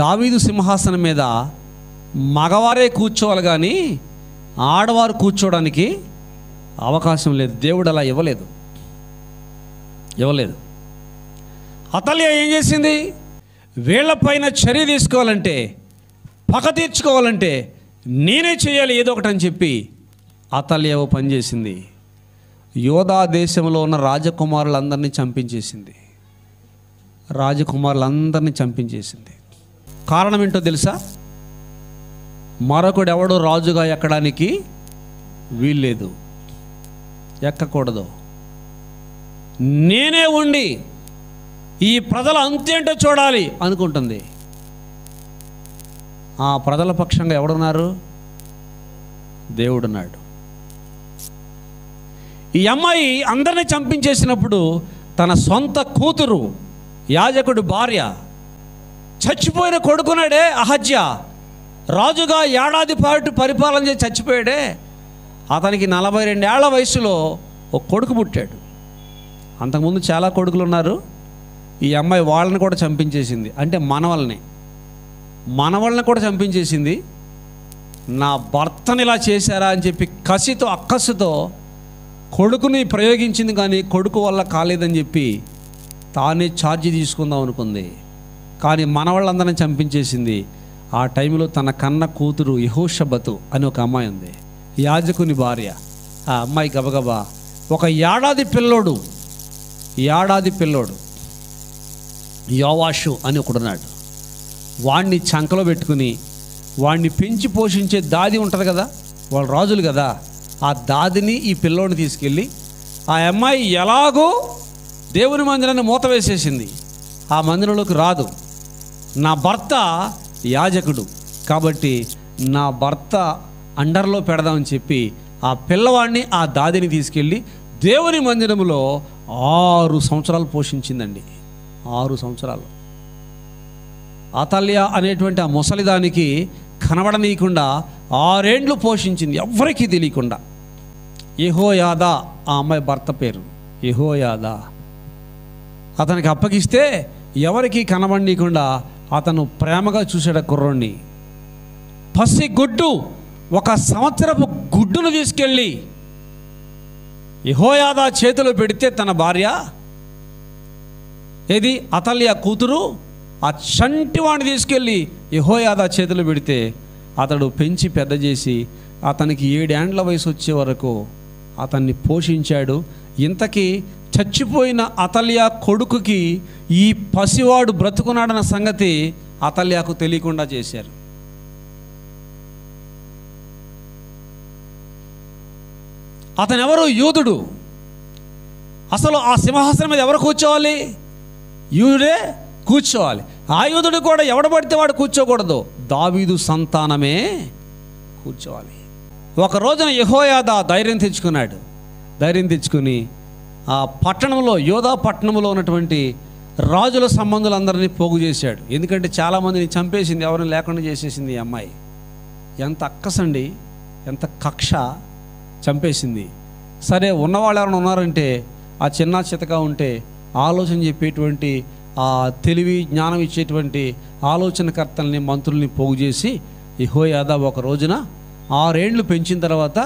దావీదు సింహాసనం మీద మగవారే కూర్చోవాలి కానీ ఆడవారు కూర్చోవడానికి అవకాశం లేదు. దేవుడు అలా ఇవ్వలేదు. అతల్య ఏం చేసింది? వీళ్ళపైన చర్య తీసుకోవాలంటే, పగ తీర్చుకోవాలంటే నేనే చేయాలి ఏదో ఒకటి అని చెప్పి అతల్య ఓ పని చేసింది. యోధా దేశంలో ఉన్న రాజకుమారులందరినీ చంపించేసింది. కారణం ఏంటో తెలుసా? మరొకడు ఎవడో రాజుగా ఎక్కడానికి వీల్లేదు, ఎక్కకూడదు. నేనే ఉండి ఈ ప్రజల అంతేంటో చూడాలి అనుకుంటుంది. ఆ ప్రజల పక్షంగా ఎవడున్నారు? దేవుడున్నాడు. ఈ అమ్మాయి అందరినీ చంపించేసినప్పుడు తన సొంత కూతురు, యాజకుడి భార్య, చచ్చిపోయిన కొడుకున్నాడే అహజ్య, రాజుగా ఏడాది పాటు పరిపాలన చేసి చచ్చిపోయాడే, అతనికి 42 ఏళ్ల వయసులో ఒక కొడుకు పుట్టాడు. అంతకుముందు చాలా కొడుకులు ఉన్నారు. ఈ అమ్మాయి వాళ్ళని కూడా చంపించేసింది. అంటే మనవల్ని కూడా చంపించేసింది. నా భర్తని ఇలా చేశారా అని చెప్పి కసితో అక్కసుతో కొడుకుని ప్రయోగించింది, కానీ కొడుకు వల్ల కాలేదని చెప్పి తానే ఛార్జీ తీసుకుందాం అనుకుంది. కానీ మనవాళ్ళందరినీ చంపించేసింది. ఆ టైంలో తన కన్న కూతురు యెహోషబతు అని ఒక అమ్మాయి ఉంది, యాజకుని భార్య. ఆ అమ్మాయి గబగబా ఒక ఏడాది పిల్లోడు యోవాషు అని ఒకడున్నాడు, వాణ్ణి చంకలో పెట్టుకుని వాణ్ణి పెంచి పోషించే దాది ఉంటుంది కదా, వాళ్ళు రాజులు కదా, ఆ దాదిని ఈ పిల్లోడిని తీసుకెళ్ళి ఆ అమ్మాయి ఎలాగో దేవుని మందిరాన్ని మూత వేసేసింది. ఆ మందిరంలోకి రాదు. నా భర్త యాజకుడు కాబట్టి నా భర్త అండర్లో పెడదామని చెప్పి ఆ పిల్లవాడిని, ఆ దాదిని తీసుకెళ్ళి దేవుని మందిరంలో 6 సంవత్సరాలు పోషించిందండి. 6 సంవత్సరాలు. అతల్య అనేటువంటి ఆ ముసలిదానికి కనబడనీయకుండా 6 ఏండ్లు పోషించింది, ఎవ్వరికీ తెలియకుండా. యెహోయాదా ఆ అమ్మాయి భర్త పేరు, యెహోయాదా. అతనికి అప్పగిస్తే ఎవరికి కనబడనీయకుండా అతను ప్రేమగా చూసాడు కుర్రోడిని. పసి గుడ్డు, 1 సంవత్సరపు గుడ్డును తీసుకెళ్ళి యెహోయాదా చేతిలో పెడితే తన భార్య ఏది అతల్య కూతురు ఆ చంటివాణ్ణి తీసుకెళ్ళి యెహోయాదా చేతిలో పెడితే అతడు పెంచి పెద్ద చేసి అతనికి 7 ఏండ్ల వయసు వచ్చే వరకు అతన్ని పోషించాడు. ఇంతకీ చచ్చిపోయిన అతల్య కొడుకుకి ఈ పసివాడు బ్రతుకున్నాడన్న సంగతి అతల్యకు తెలియకుండా చేశారు. అతను ఎవరు? యూదుడు. అసలు ఆ సింహాసనం మీద ఎవరు కూర్చోవాలి? యూదుడే కూర్చోవాలి. ఆ యూదుడు కూడా ఎవడబడితే వాడు కూర్చోకూడదు, దావీదు సంతానమే కూర్చోవాలి. ఒక రోజున యెహోయాదా ధైర్యం తెచ్చుకుని ఆ పట్టణంలో, యోధా పట్టణంలో ఉన్నటువంటి రాజుల సంబంధులందరినీ పోగు చేశాడు. ఎందుకంటే చాలామందిని చంపేసింది, ఎవరిని లేకుండా చేసేసింది ఈ అమ్మాయి. ఎంత అక్కసండి, ఎంత కక్ష, చంపేసింది. సరే, ఉన్నవాళ్ళు ఎవరైనా ఉన్నారంటే ఆ చిన్న చితగా ఉంటే ఆలోచన చెప్పేటువంటి, ఆ తెలివి జ్ఞానం ఇచ్చేటువంటి ఆలోచనకర్తల్ని, మంత్రుల్ని పోగు చేసి యెహోయాదా ఒక రోజున 6 ఏండ్లు పెంచిన తర్వాత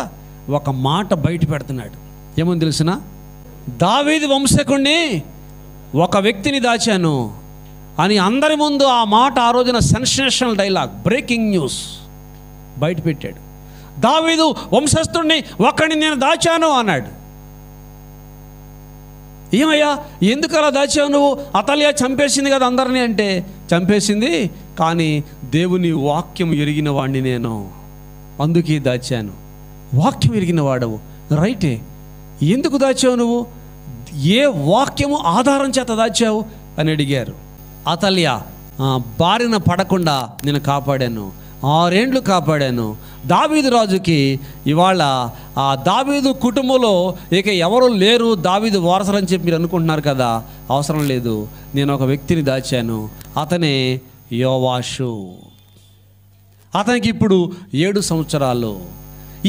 ఒక మాట బయట పెడుతున్నాడు. ఏమని తెలిసిన? దావీదు వంశకుణ్ణి, ఒక వ్యక్తిని దాచాను అని అందరి ముందు ఆ మాట ఆ రోజున సెన్సేషనల్ డైలాగ్, బ్రేకింగ్ న్యూస్ బయట పెట్టాడు. దావీదు వంశస్థుడిని ఒకడిని నేను దాచాను అన్నాడు. ఏమయ్యా, ఎందుకు అలా దాచావు నువ్వు? అతల్య చంపేసింది కదా అందరినీ అంటే, చంపేసింది, కానీ దేవుని వాక్యం ఎరిగిన వాడిని నేను, అందుకే దాచాను. వాక్యం ఎరిగిన వాడవు, రైటే. ఎందుకు దాచావు నువ్వు? ఏ వాక్యము ఆధారం చేత దాచావు అని అడిగారు. అతల్య, బారిన పడకుండా నేను కాపాడాను, 6 ఏండ్లు కాపాడాను. దావీదు రాజుకి ఇవాళ ఆ దావీదు కుటుంబంలో ఇక ఎవరు లేరు, దావీదు వారసులని చెప్పి మీరు అనుకుంటున్నారు కదా, అవసరం లేదు. నేను ఒక వ్యక్తిని దాచాను, అతనే యోవాషు. అతనికి ఇప్పుడు 7 సంవత్సరాలు.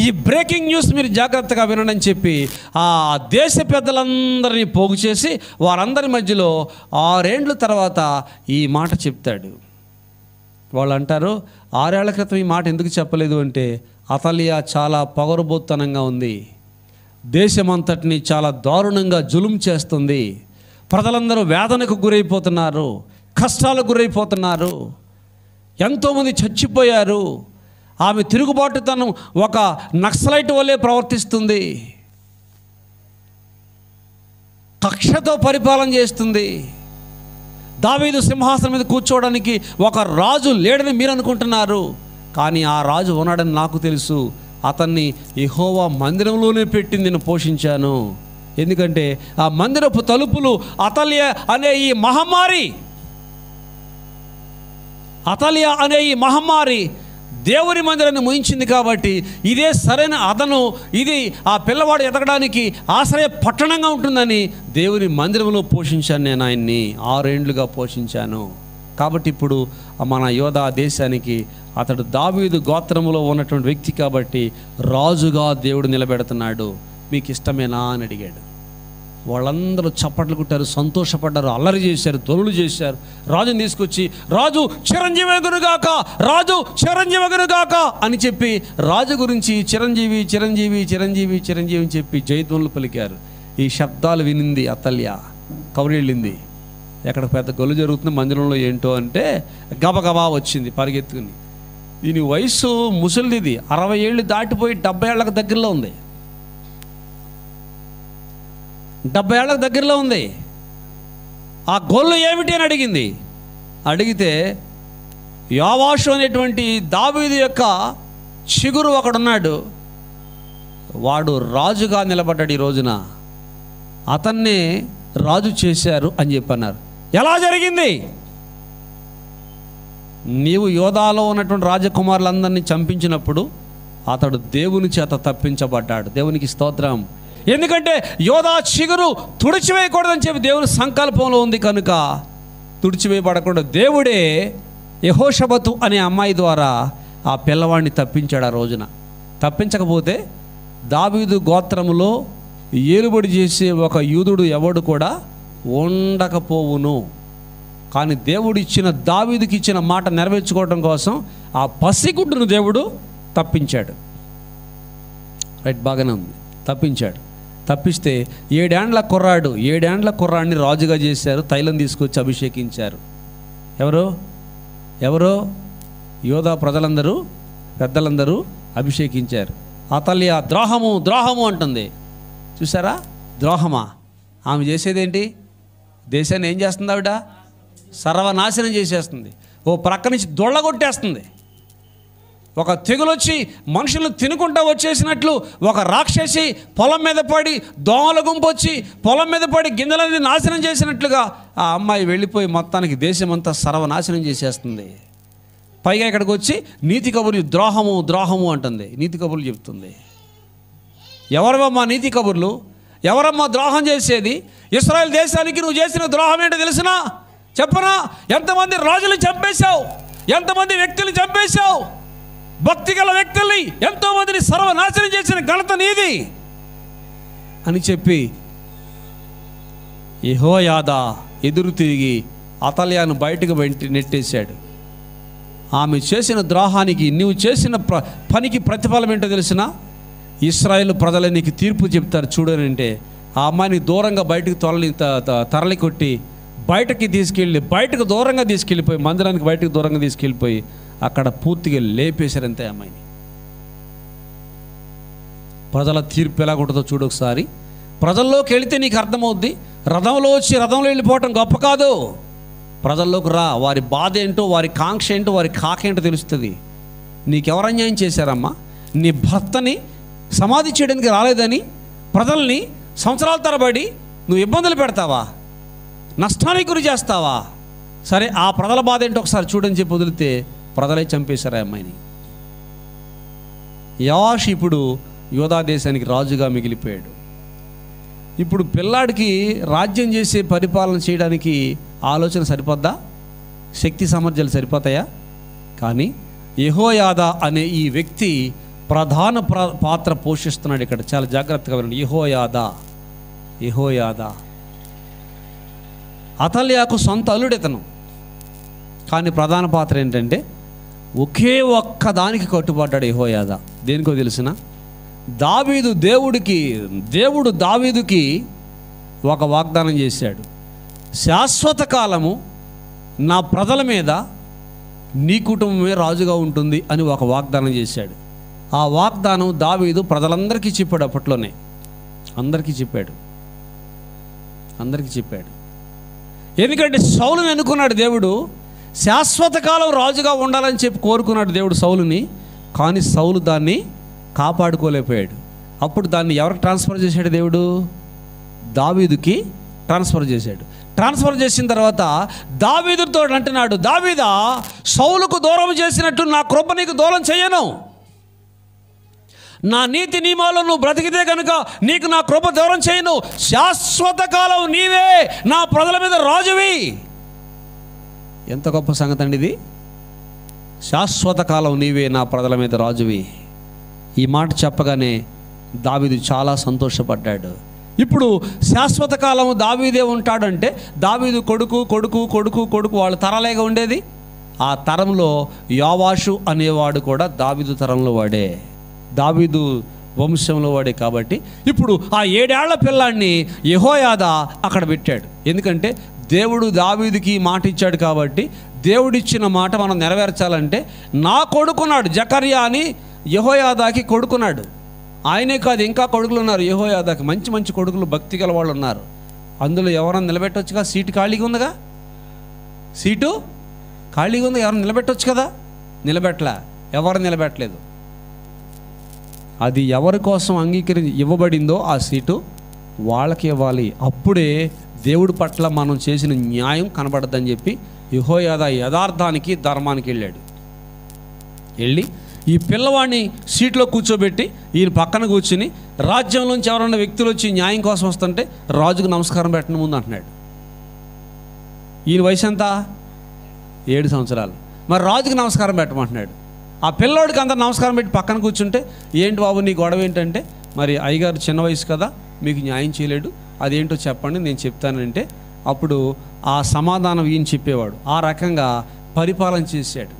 ఈ బ్రేకింగ్ న్యూస్ మీరు జాగ్రత్తగా వినండి అని చెప్పి ఆ దేశ పెద్దలందరినీ పోగు చేసి వారందరి మధ్యలో 6 ఏండ్ల తర్వాత ఈ మాట చెప్తాడు. వాళ్ళు అంటారు, 6 ఏళ్ల క్రితం ఈ మాట ఎందుకు చెప్పలేదు అంటే, అతల్యా చాలా పొగరుబోత్తనంగా ఉంది, దేశమంతటిని చాలా దారుణంగా జులుం చేస్తుంది, ప్రజలందరూ వేదనకు గురైపోతున్నారు, కష్టాలకు గురైపోతున్నారు, ఎంతోమంది చచ్చిపోయారు, ఆమె తిరుగుబాటుతనం ఒక నక్సలైట్ వల్లే ప్రవర్తిస్తుంది, కక్షతో పరిపాలన చేస్తుంది, దావీదు సింహాసనం మీద కూర్చోవడానికి ఒక రాజు లేడని మీరు అనుకుంటున్నారు, కానీ ఆ రాజు ఉన్నాడని నాకు తెలుసు, అతన్ని యెహోవా మందిరంలోనే పెట్టి నేను పోషించాను. ఎందుకంటే ఆ మందిరపు తలుపులు అతల్యా అనే ఈ మహమ్మారి దేవుని మందిరాన్ని ముయించింది. కాబట్టి ఇదే సరైన అదను, ఇది ఆ పిల్లవాడు ఎదగడానికి ఆశ్రయ పట్టణంగా ఉంటుందని దేవుని మందిరంలో పోషించాను. నేను ఆయన్ని 6 ఏండ్లుగా పోషించాను. కాబట్టి ఇప్పుడు మన యోధా దేశానికి అతడు దావీదు గోత్రములో ఉన్నటువంటి వ్యక్తి కాబట్టి రాజుగా దేవుడు నిలబెడుతున్నాడు. మీకు ఇష్టమేనా అని అడిగాడు. వాళ్ళందరూ చప్పట్లు కొట్టారు, సంతోషపడ్డారు, అల్లరి చేశారు, ధ్వనులు చేశారు. రాజుని తీసుకొచ్చి రాజు చిరంజీవగునుగాక, రాజు చిరంజీవగునుగాక అని చెప్పి రాజు గురించి చిరంజీవి చిరంజీవి చిరంజీవి చిరంజీవి అని చెప్పి జయధ్వనులు పలికారు. ఈ శబ్దాలు వినింది అతల్యా, కౌరెళ్ళింది. ఎక్కడ పెద్ద గొల్లు జరుగుతుంది మందిరంలో ఏంటో అంటే గబగబా వచ్చింది పరిగెత్తుకుని. దీని వయసు ముసలిది, 60 ఏళ్ళు దాటిపోయి 70 ఏళ్ళకు దగ్గరలో ఉంది. 70 ఏళ్ళకు దగ్గరలో ఉంది. ఆ గొల్లు ఏమిటి అని అడిగింది. అడిగితే యోవాషు అనేటువంటి దావీదు యొక్క చిగురు ఒకడున్నాడు, వాడు రాజుగా నిలబడ్డాడు. ఈ రోజున అతన్నే రాజు చేశారు అని చెప్పన్నారు. ఎలా జరిగింది? నీవు యోధాలో ఉన్నటువంటి రాజకుమారులందరినీ చంపించినప్పుడు అతడు దేవుని చేత తప్పించబడ్డాడు. దేవునికి స్తోత్రం. ఎందుకంటే యోధా చిగురు తుడిచివేయకూడదని చెప్పి దేవుని సంకల్పంలో ఉంది కనుక తుడిచివేయబడకుండా దేవుడే యెహోషబతు అనే అమ్మాయి ద్వారా ఆ పిల్లవాడిని తప్పించాడు. ఆ రోజున తప్పించకపోతే దావీదు గోత్రములో ఏలుబడి చేసే ఒక యూదుడు ఎవడు కూడా ఉండకపోవును. కానీ దేవుడు ఇచ్చిన, దావీదుకి ఇచ్చిన మాట నెరవేర్చుకోవడం కోసం ఆ పసిగుడ్డును దేవుడు తప్పించాడు. రైట్, బాగానే ఉంది. తప్పించాడు. తప్పిస్తే 7 ఏండ్ల కుర్రాడిని రాజుగా చేశారు. తైలం తీసుకొచ్చి అభిషేకించారు. ఎవరో యోధా ప్రజలందరూ, పెద్దలందరూ అభిషేకించారు. అతల్యా ద్రోహము అంటుంది. చూసారా, ద్రోహమా? ఆమె చేసేదేంటి? దేశాన్ని ఏం చేస్తుంది? ఆవిడ సర్వనాశనం చేసేస్తుంది. ఓ ప్రక్క నుంచి దొళ్ళగొట్టేస్తుంది. ఒక తెగులొచ్చి మనుషులు తినుకుంటా వచ్చేసినట్లు ఒక రాక్షసి పొలం మీద పడి, దోమల గుంపు వచ్చి పొలం మీద పడి గింజలన్నీ నాశనం చేసినట్లుగా ఆ అమ్మాయి వెళ్ళిపోయి మొత్తానికి దేశమంతా సర్వనాశనం చేసేస్తుంది. పైగా ఇక్కడికి వచ్చి నీతి కబుర్లు, ద్రోహము అంటుంది. నీతి కబుర్లు చెప్తుంది. ఎవరమ్మా నీతి కబుర్లు? ఎవరమ్మా ద్రోహం చేసేది? ఇశ్రాయేల్ దేశానికి నువ్వు చేసిన ద్రోహం ఏంటో తెలిసినా చెప్పనా? ఎంతమంది రాజులు చంపేశావు, ఎంతమంది వ్యక్తులు చంపేశావు, భక్తి గల వ్యక్తుల్ని ఎంతోమందిని సర్వనాశనం చేసిన ఘనత నీది అని చెప్పి యెహోయాదా ఎదురు తిరిగి అతల్యాను బయటకు నెట్టేశాడు. ఆమె చేసిన ద్రోహానికి, నువ్వు చేసిన పనికి ప్రతిఫలం ఏంటో తెలిసినా ఇశ్రాయేలు ప్రజలు నీకు తీర్పు చెప్తారు చూడనంటే ఆ అమ్మాయిని దూరంగా బయటకు తరలి కొట్టి బయటకు దూరంగా తీసుకెళ్ళిపోయి, మందిరానికి బయటకు దూరంగా తీసుకెళ్ళిపోయి అక్కడ పూర్తిగా లేపేశారంతే అమ్మాయిని. ప్రజల తీర్పు ఎలా ఉంటుందో చూడు ఒకసారి. ప్రజల్లోకి వెళితే నీకు అర్థమవుద్ది. రథంలో వెళ్ళిపోవటం గొప్ప కాదు. ప్రజల్లోకి రా, వారి బాధ ఏంటో, వారి కాంక్ష ఏంటో, వారి కాకేంటో తెలుస్తుంది. నీకెవరు అన్యాయం చేశారమ్మా? నీ భర్తని సమాధి చేయడానికి రాలేదని ప్రజల్ని సంవత్సరాల తరబడి నువ్వు ఇబ్బందులు పెడతావా? నష్టానికి గురి చేస్తావా? సరే, ఆ ప్రజల బాధ ఏంటో ఒకసారి చూడని చెప్పి వదిలితే ప్రజలే చంపేశారు ఆ అమ్మాయిని. యోవాషు ఇప్పుడు యోధా దేశానికి రాజుగా మిగిలిపోయాడు. ఇప్పుడు పిల్లాడికి రాజ్యం చేసే, పరిపాలన చేయడానికి ఆలోచన సరిపోద్దా? శక్తి సామర్థ్యాలు సరిపోతాయా? కానీ యెహోయాదా అనే ఈ వ్యక్తి ప్రధాన పాత్ర పోషిస్తున్నాడు. ఇక్కడ చాలా జాగ్రత్తగా వినండి. యెహోయాదా అతల్యాకు సొంత అల్లుడు ఇతను. కానీ ప్రధాన పాత్ర ఏంటంటే ఒకే ఒక్క దానికి కట్టుబడ్డాడు యెహోయాదా. దేనికో తెలిసిన, దేవుడు దావీదుకి ఒక వాగ్దానం చేశాడు. శాశ్వత కాలము నా ప్రజల మీద నీ కుటుంబమే రాజుగా ఉంటుంది అని ఒక వాగ్దానం చేశాడు. ఆ వాగ్దానం దావీదు ప్రజలందరికీ చెప్పాడు. అప్పట్లోనే అందరికీ చెప్పాడు. ఎందుకంటే సౌలుని ఎన్నుకున్నాడు దేవుడు. శాశ్వత కాలం రాజుగా ఉండాలని చెప్పి కోరుకున్నాడు దేవుడు సౌలుని. కానీ సౌలు దాన్ని కాపాడుకోలేకపోయాడు. అప్పుడు దాన్ని ఎవరికి ట్రాన్స్ఫర్ చేశాడు దేవుడు? దావీదుకి ట్రాన్స్ఫర్ చేశాడు. ట్రాన్స్ఫర్ చేసిన తర్వాత దావీదుతో అంటున్నాడు, దావీదా, సౌలుకు దూరం చేసినట్టు నా కృప నీకు దూరం చేయను. నా నీతి నియమాలు నువ్వు బ్రతికితే కనుక నీకు నా కృప దూరం చేయను. శాశ్వత కాలం నీవే నా ప్రజల మీద రాజువి. ఎంత గొప్ప సంగతి అండి ఇది! శాశ్వత కాలం నీవే నా ప్రజల మీద రాజువి. ఈ మాట చెప్పగానే దావీదు చాలా సంతోషపడ్డాడు. ఇప్పుడు శాశ్వత కాలము దావీదే ఉంటాడంటే దావీదు కొడుకు వాళ్ళ తరాలేగా ఉండేది. ఆ తరంలో యోవాషు అనేవాడు కూడా దావీదు తరంలో వాడే, దావీదు వంశంలో వాడే. కాబట్టి ఇప్పుడు ఆ 7 ఏళ్ల పిల్లాడిని యెహోయాదా అక్కడ పెట్టాడు. ఎందుకంటే దేవుడు దావీదుకి మాట ఇచ్చాడు. కాబట్టి దేవుడిచ్చిన మాట మనం నెరవేర్చాలంటే నా కొడుకున్నాడు జకర్యా అని యెహోయాదాకి కొడుకున్నాడు. ఆయనే కాదు, ఇంకా కొడుకులు ఉన్నారు యెహోయాదాకి. మంచి మంచి కొడుకులు, భక్తి గల వాళ్ళు ఉన్నారు. అందులో ఎవరన్నా నిలబెట్టొచ్చుగా? సీటు ఖాళీగా ఉందిగా, సీటు ఖాళీగా ఉంది. ఎవరైనా నిలబెట్టొచ్చు కదా? ఎవరు నిలబెట్టలేదు. అది ఎవరి కోసం ఇవ్వబడిందో ఆ సీటు వాళ్ళకి ఇవ్వాలి. అప్పుడే దేవుడి పట్ల మనం చేసిన న్యాయం కనబడద్దని చెప్పి యెహోయాదా యథార్థానికి ధర్మానికి వెళ్ళి ఈ పిల్లవాడిని సీట్లో కూర్చోబెట్టి ఈయన పక్కన కూర్చుని రాజ్యంలోంచి ఎవరైనా వ్యక్తులు వచ్చి న్యాయం కోసం వస్తుంటే రాజుకు నమస్కారం పెట్టిన ముందు అంటున్నాడు. ఈయన వయసు ఎంత? 7 సంవత్సరాలు. మరి రాజుకు నమస్కారం పెట్టమంటున్నాడు. ఆ పిల్లోడికి అందరు నమస్కారం పెట్టి పక్కన కూర్చుంటే, ఏంటి బాబు నీ గొడవ ఏంటంటే, మరి అయ్యగారు చిన్న వయసు కదా, మీకు న్యాయం చేయలేడు, అదేంటో చెప్పండి నేను చెప్తానంటే అప్పుడు ఆ సమాధానం ఈయన చెప్పేవాడు. ఆ రకంగా పరిపాలన చేశాడు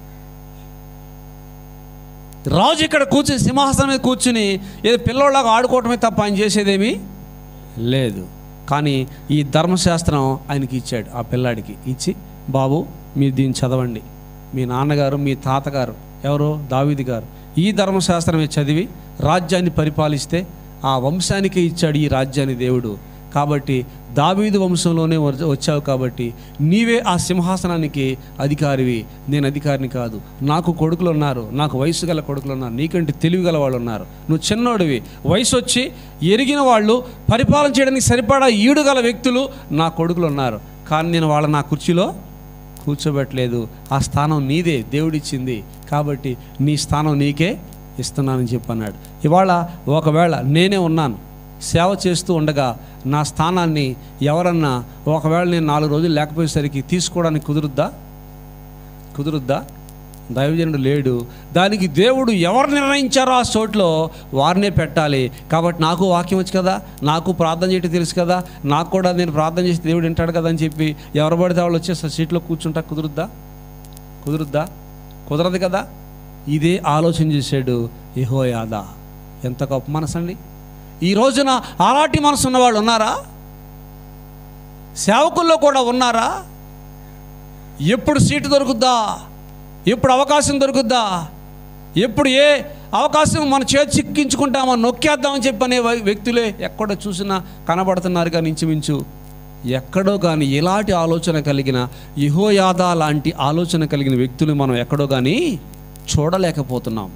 రాజు. ఇక్కడ కూర్చుని సింహాసనం మీద కూర్చుని ఏదో పిల్లోళ్ళగా ఆడుకోవటమే తప్ప ఆయన చేసేదేమీ లేదు. కానీ ఈ ధర్మశాస్త్రం ఆయనకి ఇచ్చాడు. ఆ పిల్లాడికి ఇచ్చి, బాబు మీరు దీన్ని చదవండి, మీ నాన్నగారు మీ తాతగారు ఎవరో దావీదు గారు ఈ ధర్మశాస్త్రమే చదివి రాజ్యాన్ని పరిపాలిస్తే ఆ వంశానికే ఇచ్చాడు ఈ రాజ్యాన్ని దేవుడు. కాబట్టి దావీదు వంశంలోనే వచ్చావు కాబట్టి నీవే ఆ సింహాసనానికి అధికారివి. నేను అధికారిని కాదు. నాకు కొడుకులు ఉన్నారు, నాకు వయసు గల కొడుకులు ఉన్నారు, నీకంటే తెలివి గల వాళ్ళు ఉన్నారు. నువ్వు చిన్నోడివి, వయసు వచ్చి ఎరిగిన వాళ్ళు, పరిపాలన చేయడానికి సరిపడా ఈడు గల వ్యక్తులు నా కొడుకులు ఉన్నారు. కానీ నేను వాళ్ళ నా కుర్చీలో కూర్చోబెట్టలేదు. ఆ స్థానం నీదే, దేవుడిచ్చింది. కాబట్టి నీ స్థానం నీకే ఇస్తున్నానని చెప్పన్నాడు. ఇవాళ ఒకవేళ నేనే ఉన్నాను సేవ చేస్తూ ఉండగా నా స్థానాన్ని ఎవరన్నా ఒకవేళ నేను 4 రోజులు లేకపోయేసరికి తీసుకోవడానికి కుదురుద్దా? దైవజనుడు లేడు. దానికి దేవుడు ఎవరు నిర్ణయించారో ఆ చోట్లో వారినే పెట్టాలి. కాబట్టి నాకు వాక్యం వచ్చు కదా, నాకు ప్రార్థన చేయటం తెలుసు కదా, నాకు కూడా నేను ప్రార్థన చేసి దేవుడు వింటాడు కదా అని చెప్పి ఎవరు పడితే వాళ్ళు వచ్చేసి సీట్లో కూర్చుంటా కుదురుద్దా? కుదరదు కదా. ఇదే ఆలోచన చేశాడు యెహోయాదా. ఎంత గొప్ప మనసు అండి! ఈ రోజున అలాంటి మనసు ఉన్నవాళ్ళు ఉన్నారా? సేవకుల్లో కూడా ఉన్నారా? ఎప్పుడు సీటు దొరుకుద్దా, ఎప్పుడు అవకాశం దొరుకుద్దా, ఎప్పుడు ఏ అవకాశం మన చేతి చిక్కించుకుంటామో నొక్కేద్దామని చెప్పనే వ్యక్తులే ఎక్కడో చూసినా కనబడుతున్నారు. కానీ ఇంచుమించు ఎక్కడో కానీ ఇలాంటి ఆలోచన కలిగిన యెహోయాదా లాంటి ఆలోచన కలిగిన వ్యక్తులు మనం ఎక్కడో కానీ చూడలేకపోతున్నాం.